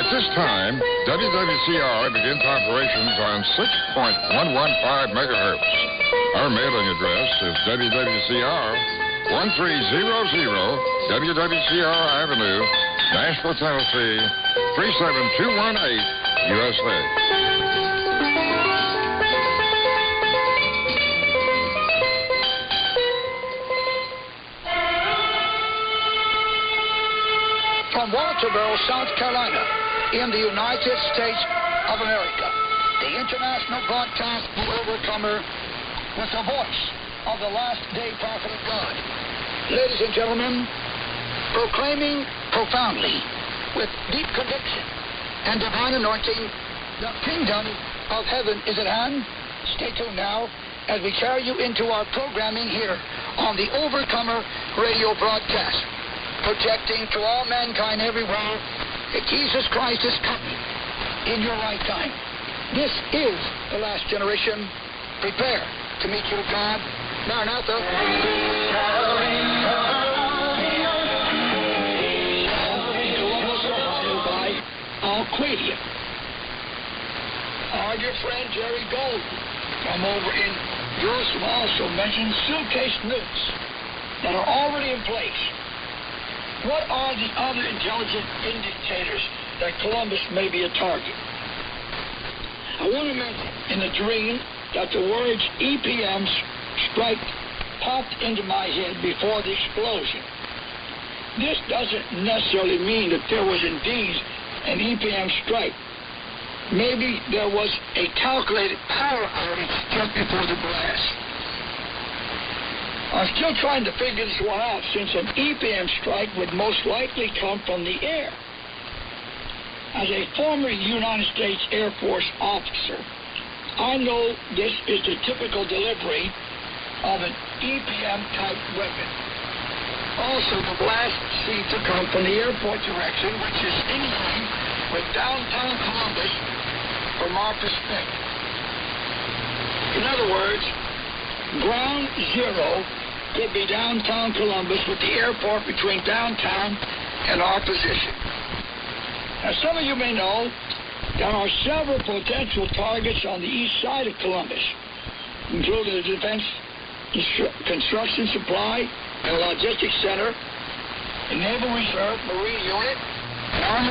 At this time, WWCR begins operations on 6.115 megahertz. Our mailing address is WWCR, 1300 WWCR Avenue, Nashville, Tennessee, 37218, USA. From Walterboro, South Carolina, in the United States of America, the international broadcast overcomer with the voice of the last day prophet of God. Ladies and gentlemen, proclaiming profoundly with deep conviction and divine anointing, the kingdom of heaven is at hand. Stay tuned now as we carry you into our programming here on the Overcomer radio broadcast, projecting to all mankind everywhere that Jesus Christ is coming in your lifetime. This is the last generation. Prepare to meet your God. Maranatha. By Al-Qaeda. Our dear friend Jerry Gold from over in Jerusalem also mentioned suitcase nukes that are already in place. What are the other intelligent indicators that Columbus may be a target? I want to mention in a dream that the words EPM strike popped into my head before the explosion. This doesn't necessarily mean that there was indeed an EPM strike. Maybe there was a calculated power outage just before the blast. I'm still trying to figure this one out, since an EPM strike would most likely come from the air. As a former United States Air Force officer, I know this is the typical delivery of an EPM-type weapon. Also, the blast seemed to come from the airport direction, which is in line with downtown Columbus from our perspective. In other words, ground zero could be downtown Columbus, with the airport between downtown and our position. Now, some of you may know there are several potential targets on the east side of Columbus, including the Defense Construction Supply and Logistics Center, the Naval Reserve Marine Unit, Army